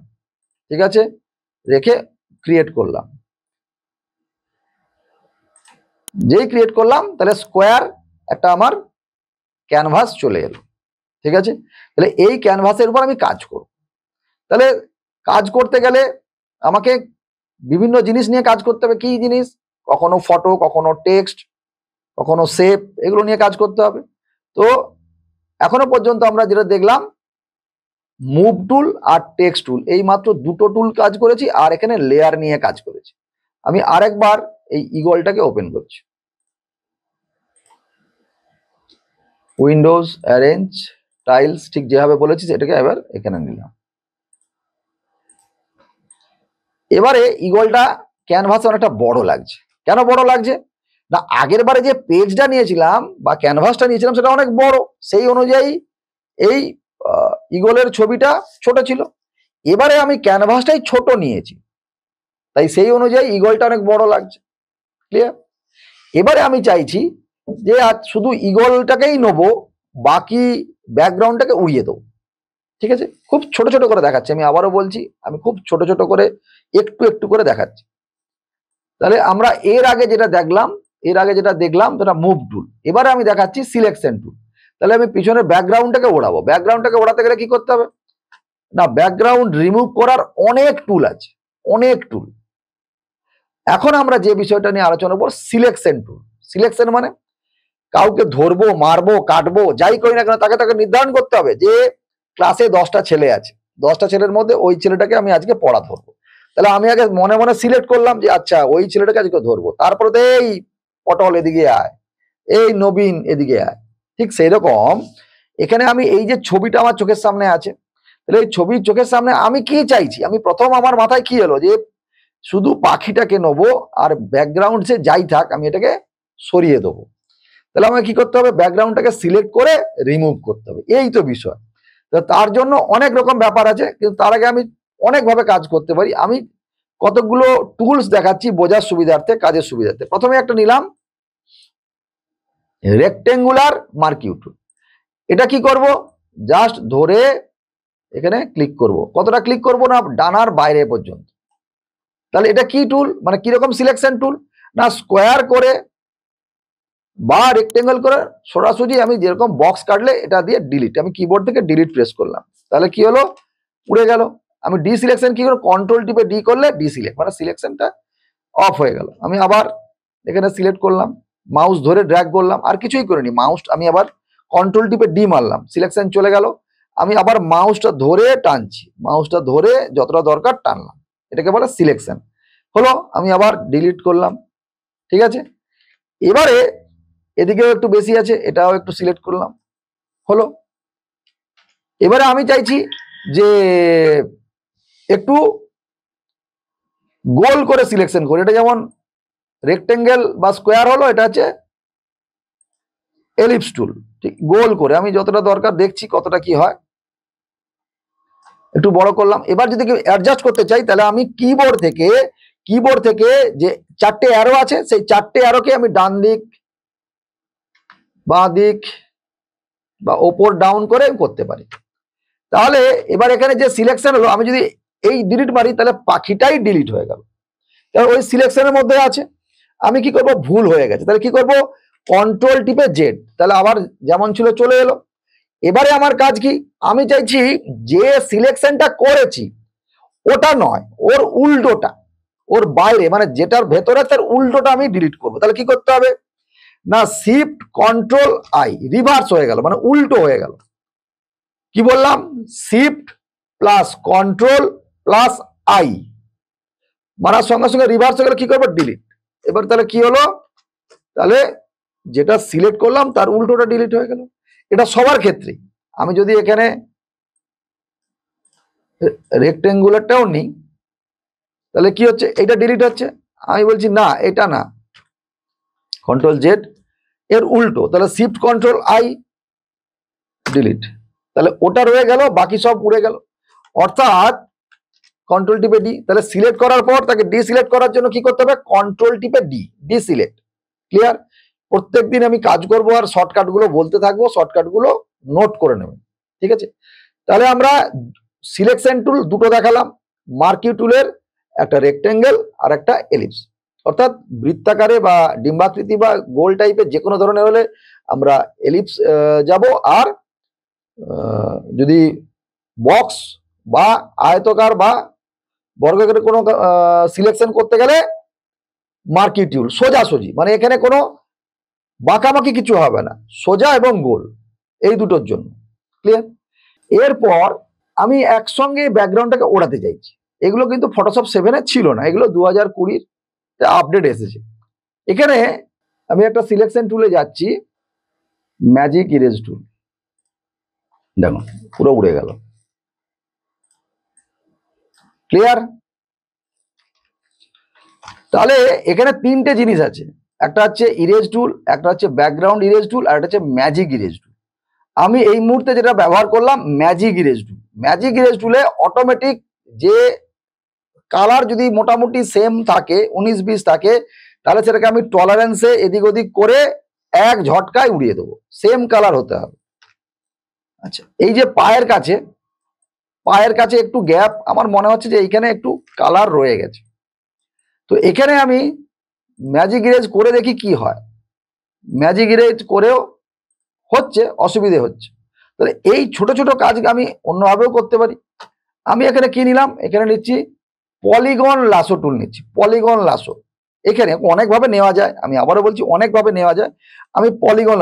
ঠিক আছে, রেখে ক্রিয়েট করলাম। যেই ক্রিয়েট করলাম তাহলে স্কোয়ার একটা আমার ক্যানভাস চলে এলো। ঠিক আছে, তাহলে এই ক্যানভাসের উপর আমি কাজ করব। তাহলে কাজ করতে গেলে আমাকে বিভিন্ন জিনিস নিয়ে কাজ করতে হবে। কি জিনিস, কখনো ফটো, কখনো টেক্সট, কখনো শেপ, এগুলো নিয়ে কাজ করতে হবে। তো এখনো পর্যন্ত আমরা যেটা দেখলাম মুভ টুল আর টেক্সট টুল, এই মাত্র দুটো টুল কাজ করেছি, আর এখানে লেয়ার নিয়ে কাজ করেছি। আমি আরেকবার এই ইগলটাকে ওপেন করছি। উইন্ডোজ, অ্যারেঞ্জ, টাইলস, ঠিক যেভাবে বলেছি সেটাকে এবার এখানে নিলাম। এবারে ইগলটা ক্যানভাসে অনেকটা বড় লাগছে। কেন বড় লাগছে না, আগের বারে যে পেজটা নিয়েছিলাম বা ক্যানভাসটা নিয়েছিলাম সেটা অনেক বড়, সেই অনুযায়ী এই ইগলের ছবিটা ছোট ছিল। এবারে আমি ক্যানভাসটাই ছোট নিয়েছি, তাই সেই অনুযায়ী ইগলটা অনেক বড় লাগছে। ক্লিয়ার? এবারে আমি চাইছি যে আজ শুধু ইগলটাকেই নেবো, বাকি ব্যাকগ্রাউন্ডটাকে উড়িয়ে দেবো। ঠিক আছে, খুব ছোট ছোট করে দেখাচ্ছি। আমি আবারও বলছি, আমি খুব ছোট ছোট করে একটু একটু করে দেখাচ্ছি। তাহলে আমরা এর আগে যেটা দেখলাম সেটা মুভ টুল। এবারে আমি দেখাচ্ছি সিলেকশন টুল। তাহলে আমি পিছনের ব্যাকগ্রাউন্ডটাকে ওড়াবো। ব্যাকগ্রাউন্ডটাকে ওড়াতে গেলে কি করতে হবে না, ব্যাকগ্রাউন্ড রিমুভ করার অনেক টুল আছে, অনেক টুল। এখন আমরা যে বিষয়টা নিয়ে আলোচনা করবো সিলেকশন টুল। সিলেকশন মানে কাউকে ধরবো, মারবো, কাটবো, যাই করি না কেন তাকে নির্ধারণ করতে হবে যে ক্লাসে 10টা ছেলে আছে, 10টা ছেলের মধ্যে ওই ছেলেটাকে আমি আজকে পড়া ধরবো। তাহলে আমি আগে মনে মনে সিলেক্ট করলাম যে আচ্ছা ওই ছেলেটাকে আজকে ধরবো। তারপরে তো এই পটল এদিকে আয়, এই নবীন এদিকে আয়। ঠিক সেই রকম এখানে আমি এই যে ছবিটা আমার চোখের সামনে আছে, তাহলে এই ছবির চোখের সামনে আমি কি চাইছি, আমি প্রথম আমার মাথায় কি এলো যে শুধু পাখিটাকে নেবো, আর ব্যাকগ্রাউন্ড সে যাই থাক আমি এটাকে সরিয়ে দেবো। তাহলে আমাকে কি করতে হবে, ব্যাকগ্রাউন্ডটাকে সিলেক্ট করে রিমুভ করতে হবে। এই তো বিষয়। তো তার জন্য অনেক রকম ব্যাপার আছে, কিন্তু তার আগে আমি অনেকভাবে কাজ করতে পারি। আমি কতগুলো টুলস দেখাচ্ছি বোঝার সুবিধার্থে, কাজের সুবিধার্থে। প্রথমে একটা নিলাম রেক্টেঙ্গুলার মার্কিউ টুল। এটা কি করব, জাস্ট ধরে এখানে ক্লিক করব। কতটা ক্লিক করব না, ডানার বাইরে পর্যন্ত। তাহলে এটা কি টুল, মানে কিরকম সিলেকশন টুল, না স্কোয়ার করে বা রেক্টেঙ্গেল করে সরাসরি আমি যেরকম বক্স কাটলে এটা দিয়ে ডিলিট, আমি কিবোর্ড থেকে ডিলিট প্রেস করলাম, তাহলে কি হলো, উড়ে গেল। আমি ডি সিলেকশন কি করব, কন্ট্রোল টিপে ডি করলে ডি সিলেক্ট, মানে সিলেকশনটা অফ হয়ে গেল। আমি আবার এখানে সিলেক্ট করলাম, মাউস ধরে ড্র্যাগ করলাম, আর কিছুই করিনি, মাউস আমি আবার কন্ট্রোল টিপে ডি মারলাম, সিলেকশন চলে গেল। আমি আবার মাউসটা ধরে টানছি, মাউসটা ধরে যতটা দরকার টানলাম, এটাকে বলে সিলেকশন হলো। আমি আবার ডিলিট করলাম, ঠিক আছে। এবারে এদিকেও একটু বেশি আছে, এটাও একটু সিলেক্ট করলাম, হলো। এবারে আমি চাইছি যে একটু গোল করে সিলেকশন করি, এটা যেমন রেক্টেঙ্গেল বা স্কোয়ার হলো, এটা হচ্ছে এলিপস টুল, ঠিক গোল করে আমি যতটা দরকার দেখছি কতটা কি হয়, একটু বড় করলাম। এবার যদি অ্যাডজাস্ট করতে চাই তাহলে আমি কিবোর্ড থেকে যে 4টে অ্যারো আছে, সেই 4টে অ্যারোকে আমি ডান দিক, বাঁ দিক বা ওপর ডাউন করে করতে পারি। তাহলে এবার এখানে যে সিলেকশন হলো, আমি যদি এই ডিলিট মারি তাহলে পাখিটাই ডিলিট হয়ে গেল, কারণ ওই সিলেকশনের মধ্যে আছে। আমি কি করব, ভুল হয়ে গেছে, তাহলে কি করব, কন্ট্রোল টিপে জেড, তাহলে আবার যেমন ছিল চলে এলো। এবারে আমার কাজ কি, আমি চাইছি যে সিলেকশনটা করেছি ওটা নয়, ওর উল্টোটা, ওর বাইরে, মানে যেটার ভেতরে তার উল্টোটা আমি ডিলিট করব। তাহলে কি করতে হবে না, শিফট কন্ট্রোল আই, রিভার্স হয়ে গেল, মানে উল্টো হয়ে গেল। কি বললাম, shift plus control plus I মারার সঙ্গে সঙ্গে রিভার্স হয়ে গেল, কি করবো, ডিলিট। এবার তাহলে কি হলো, তাহলে যেটা সিলেক্ট করলাম তার উল্টোটা ডিলিট হয়ে গেল। এটা সবার ক্ষেত্রে। আমি যদি এখানে রেক্টেঙ্গুলারটাও নিই তাহলে কি হচ্ছে, এটা ডিলিট হচ্ছে। আমি বলছি না, এটা না, কন্ট্রোল জেড এর উল্টো, তাহলে শিফট কন্ট্রোল আই, ডিলিট, তাহলে ওটা রয়ে গেল, বাকি সব উড়ে গেল। অর্থাৎ কন্ট্রোল টিপে ডি, তাহলে সিলেক্ট করার পর তাকে ডি সিলেক্ট করার জন্য কি করতে হবে, কন্ট্রোল টিপে ডি সিলেক্ট। ক্লিয়ার? প্রত্যেকদিন আমি কাজ করব আর শর্টকাট গুলো বলতে থাকবো, শর্টকাট গুলো নোট করে নেবেন, ঠিক আছে। তাহলে আমরা সিলেকশন টুল দুটো দেখালাম, মার্কিউ টুলের একটা রেক্টেঙ্গেল আর একটা এলিপস, অর্থাৎ বৃত্তাকারে বা ডিম্বাকৃতি বা গোল টাইপের যে কোনো ধরনের হলে আমরা এলিপস যাব, আর যদি বক্স বা আয়তকার বা বর্গাকারের কোনো সিলেকশন করতে গেলে মার্কিউ টুল, সোজাসুজি, মানে এখানে কোনো বাঁকাবাকি কিছু হবে না, সোজা এবং গোল, এই দুটোর জন্য। ক্লিয়ার? এরপর আমি একসঙ্গে ব্যাকগ্রাউন্ডটাকে ওড়াতে চাইছি। এগুলো কিন্তু ফটোশপ 7-এ ছিল না, এগুলো 2020 আপডেট এসেছে। এখানে আমি একটা সিলেকশন টুলে যাচ্ছি, ম্যাজিক ইরেজ টুল, দেখুন পুরো উড়ে গেল। ক্লিয়ার? তাহলে এখানে 3টে জিনিস আছে, একটা হচ্ছে ইরেজ টুল, একটা হচ্ছে ব্যাকগ্রাউন্ড ইরেজ টুল, আর একটা হচ্ছে ম্যাজিক ইরেজ টুল। আমি এই মুহূর্তে যেটা ব্যবহার করলাম ম্যাজিক ইরেজ টুল। ম্যাজিক ইরেজ টুলে অটোমেটিক যে কালার যদি মোটামুটি সেম থাকে, 19-20 থাকে, তাহলে সেটাকে আমি টলারেন্সে এদিক ওদিক করে এক ঝটকায় উড়িয়ে দেবো, সেম কালার হতে হবে। আচ্ছা, এই যে পায়ের কাছে একটু গ্যাপ, আমার মনে হচ্ছে যে এইখানে একটু কালার রয়ে গেছে, তো এখানে আমি ম্যাজিক ইরেজ করে দেখি কি হয়। ম্যাজিক ইরেজ করেও হচ্ছে, অসুবিধে হচ্ছে, তাহলে এই ছোট ছোট কাজ আমি অন্যভাবেও করতে পারি। আমি এখানে কি নিলাম, এখানে নিচ্ছি পলিগন লাসো টুল নিচ্ছি, পলিগন লাসো। এখানে অনেকভাবে নেওয়া যায়, আমি আবারও বলছি অনেকভাবে নেওয়া যায়। আমি পলিগন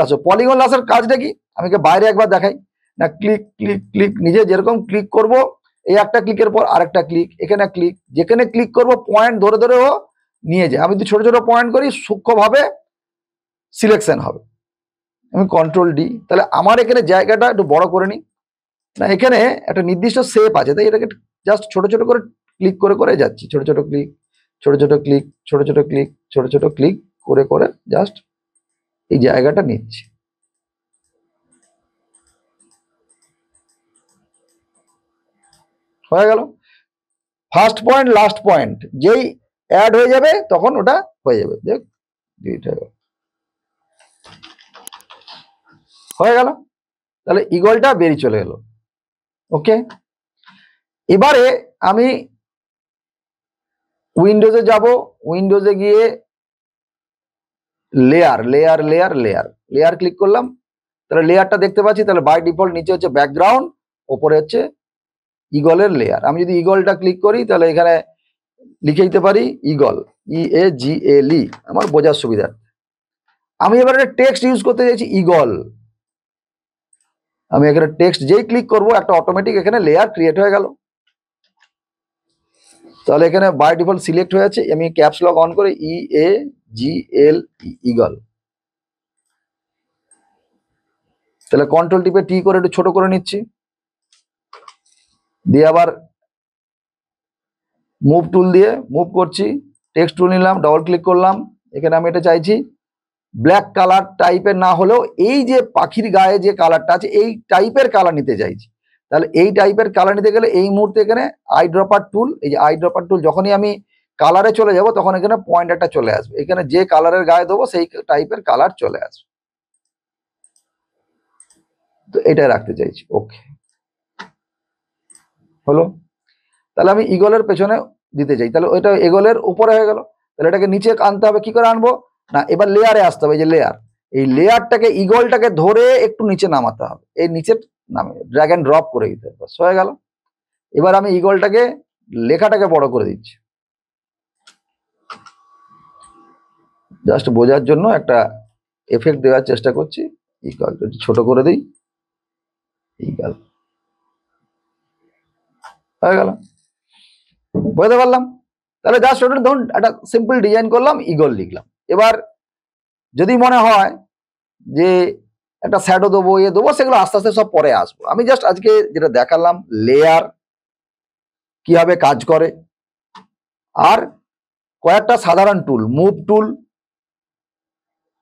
লাসোর কাজটা কি, আমি বাইরে একবার দেখাই না, ক্লিক ক্লিক ক্লিক, নিজে যেরকম ক্লিক করব, এই একটা ক্লিকের পর আরেকটা ক্লিক, এখানে ক্লিক, যেখানে ক্লিক করব পয়েন্ট ধরে ধরে ও নিয়ে যায়। আমি যদি ছোট ছোট পয়েন্ট করি সূক্ষ্মভাবে সিলেকশন হবে। আমি কন্ট্রোল ডি, তাহলে আমার এখানে জায়গাটা একটু বড় করে নিই, না এখানে একটা নির্দিষ্ট শেপ আছে, তাই এটাকে জাস্ট ছোট ছোট করে ক্লিক করে করে যাচ্ছি, ছোট ছোট ক্লিক, ছোট ছোট ক্লিক, ছোট ছোট ক্লিক, ছোট ছোট ক্লিক করে করে জাস্ট এই জায়গাটা নিচ্ছি। হয়ে গেল। ফার্স্ট পয়েন্ট লাস্ট পয়েন্ট যেই অ্যাড হয়ে যাবে তখন ওটা হয়ে যাবে। দেখ হয়ে গেল, তাহলে ইগলটা বেরিয়ে চলে গেল। ওকে, এবারে আমি উইন্ডোজে যাব, উইন্ডোজে গিয়ে layer layer layer layer layer click করলাম, তাহলে লেয়ারটা দেখতে পাচ্ছি। তাহলে বাই ডিফল্ট নিচে হচ্ছে ব্যাকগ্রাউন্ড, ওপরে হচ্ছে ইগলের লেয়ার। আমি যদি ইগলটা ক্লিক করি তাহলে এখানে লিখে দিতে পারি ইগল, EAGLE, আমার বোঝার সুবিধা। আমি এবার একটা টেক্সট ইউজ করতে চাইছি ইগল, আমি এখানে টেক্সট যেই ক্লিক করব একটা অটোমেটিক এখানে লেয়ার ক্রিয়েট হয়ে গেল। তাহলে এখানে বাই ডিফল্ট সিলেক্ট হয়ে আছে, আমি ক্যাপস লক অন করে EAGLE ইগল, তাহলে কন্ট্রোল টিপে টি করে একটু ছোট করে নিচ্ছি, দিয়ে আবার মুভ টুল দিয়ে মুভ করছি, টেক্সট টুল নিলাম, ডবল ক্লিক করলাম, এখানে আমি এটা চাইছি ব্ল্যাক কালার টাইপের না হলেও এই যে পাখির গায়ে যে কালারটা আছে এই টাইপের কালার নিতে চাইছি। তাহলে এই টাইপের কালার নিতে গেলে এই মুহূর্তে এখানে আই ড্রপার টুল, এই যে আই ড্রপার টুল যখনই আমি কালারে চলে যাব তখন এখানে পয়েন্টারটা চলে আসবে, এখানে যে কালারের গায়ে দেবো সেই টাইপের কালার চলে আসবে। তো এটাই রাখতে চাইছি, ওকে হলো। তাহলে আমি ইগলের পেছনে দিতে চাই, তাহলে ওইটা ইগলের উপরে হয়ে গেল। তাহলে এটাকে নিচে আনতে হবে, কি করে আনবো না, এবার লেয়ারে আসতে হবে, এই যে লেয়ার, এই লেয়ারটাকে ইগলটাকে ধরে একটু নিচে নামাতে হবে, এই নিচের নামে ড্র্যাগ এন্ড ড্রপ করে দিতে হবে, হয়ে গেল। এবার আমি ইগলটাকে লেখাটাকে বড় করে দিচ্ছি, জাস্ট বোঝার জন্য একটা এফেক্ট দেওয়ার চেষ্টা করছি। ইগল ছোট করে দিই, ইগল হয়ে গেল, বুঝতে পারলাম। তাহলে জাস্ট ওটা ধরুন একটা সিম্পল ডিজাইন করলাম, ইগল লিখলাম। এবার যদি মনে হয় যে একটা শ্যাডো দেবো, দেবো, সেগুলো আস্তে আস্তে সব পরে আসবো। আমি জাস্ট আজকে যেটা দেখালাম লেয়ার কিভাবে কাজ করে, আর কয়েকটা সাধারণ টুল, মুভ টুল,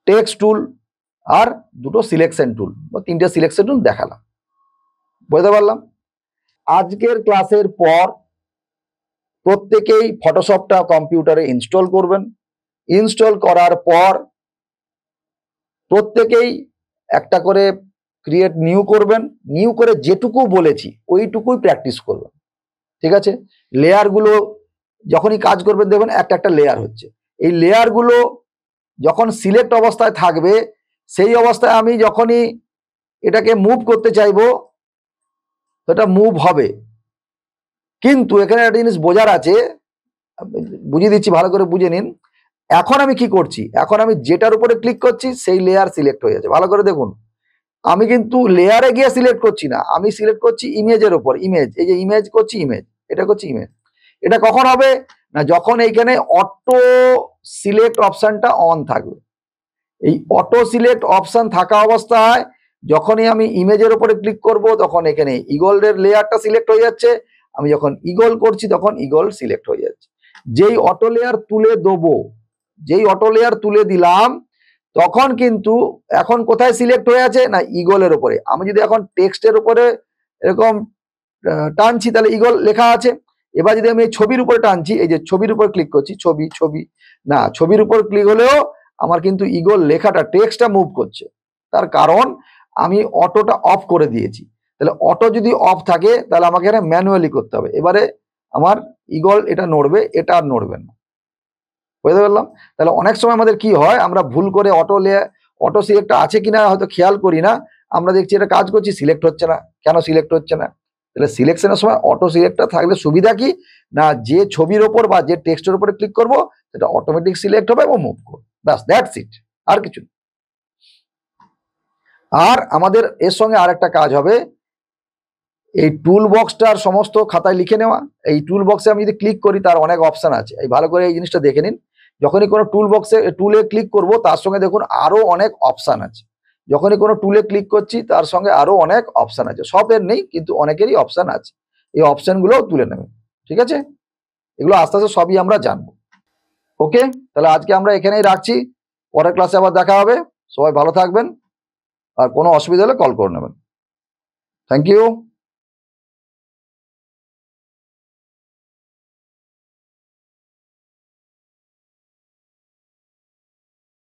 টেক্সট টুল, আর দুটো সিলেকশন টুল বা তিনটে সিলেকশন টুল দেখালাম, বুঝতে পারলাম। আজকের ক্লাসের পর প্রত্যেকেই ফটোশপটা কম্পিউটারে ইনস্টল করবেন, ইনস্টল করার পর প্রত্যেকেই একটা করে ক্রিয়েট নিউ করবেন, নিউ করে যেটুকু বলেছি ওইটুকুই প্র্যাকটিস করবেন, ঠিক আছে। লেয়ারগুলো যখনই কাজ করবেন দেখবেন একটা একটা লেয়ার হচ্ছে, এই লেয়ারগুলো যখন সিলেক্ট অবস্থায় থাকবে সেই অবস্থায় আমি যখনই এটাকে মুভ করতে চাইবো সেটা মুভ হবে। কিন্তু এখানে একটা জিনিস বোঝার আছে, বুঝিয়ে দিচ্ছি, ভালো করে বুঝে নিন। এখন আমি কি করছি, এখন আমি যেটার উপরে ক্লিক করছি সেই লেয়ার সিলেক্ট হয়ে যাচ্ছে, ভালো করে দেখুন। আমি কিন্তু লেয়ারে গিয়ে সিলেক্ট করছি না, আমি সিলেক্ট করছি ইমেজের উপর, ইমেজ, এই যে ইমেজ করছি, ইমেজ, এটা করছি ইমেজ। এটা কখন হবে না, যখন এইখানে অটো সিলেক্ট অপশনটা অন থাকবে। এই অটো সিলেক্ট অপশন থাকা অবস্থায় যখনই আমি ইমেজের উপরে ক্লিক করব তখন এখানে ইগলের লেয়ারটা সিলেক্ট হয়ে যাচ্ছে, আমি যখন ইগল করছি তখন ইগল সিলেক্ট হয়ে যাচ্ছে। যেই অটো লেয়ার তুলে দেবো, যেই অটো লেয়ার তুলে দিলাম তখন কিন্তু এখন কোথায় সিলেক্ট হয়ে আছে না ইগলের উপরে। আমি যদি এখন টেক্সটের উপরে এরকম টানছি তাহলে ইগল লেখা আছে। এবার যদি আমি এই ছবির উপরে টানছি, এই যে ছবির উপর ক্লিক করছি, ছবি ছবি না, ছবির উপর ক্লিক হলেও আমার কিন্তু ইগল লেখাটা টেক্সটটা মুভ করছে, তার কারণ আমি অটোটা অফ করে দিয়েছি। তাহলে অটো যদি অফ থাকে তাহলে আমাকে এটা ম্যানুয়ালি করতে হবে। এবারে আমার ইগল এটা নড়বে, এটা আর নড়বে না, বুঝতে পারলাম। তাহলে অনেক সময় আমাদের কি হয়, আমরা ভুল করে অটো সিলেক্ট আছে কিনা হয়তো খেয়াল করি না, আমরা দেখছি এটা কাজ করছি সিলেক্ট হচ্ছে না, কেন সিলেক্ট হচ্ছে না। তাহলে সিলেকশনের সময় অটো সিলেক্টটা থাকলে সুবিধা কি না, যে ছবির ওপর বা যে টেক্সটের উপরে ক্লিক করব সেটা অটোমেটিক সিলেক্ট হবে এবং মুভ করবে, ব্যাস, দ্যাটস ইট, আর কিছু। আর আমাদের এর সঙ্গে আরেকটা কাজ হবে, এই টুল বক্সটার সমস্ত খাতায় লিখে নেওয়া। এই টুল বক্সে আমি যদি ক্লিক করি তার অনেক অপশন আছে, এই ভালো করে এই জিনিসটা দেখে নিন। যখনই কোনো টুল বক্সে টুলে ক্লিক করব তার সঙ্গে দেখুন আরো অনেক অপশন আছে। যখনই কোনো টুলে ক্লিক করছি তার সঙ্গে আরো অনেক অপশন আছে, সবের নেই কিন্তু অনেকেরই অপশন আছে, এই অপশনগুলোও তুলে নেবেন, ঠিক আছে। এগুলো আস্তে আস্তে সবই আমরা জানবো। ওকে, তাহলে আজকে আমরা এখানেই রাখছি, পরের ক্লাসে আবার দেখা হবে। সবাই ভালো থাকবেন, আর কোনো অসুবিধা হলে কল করে নেবেন। Thank you.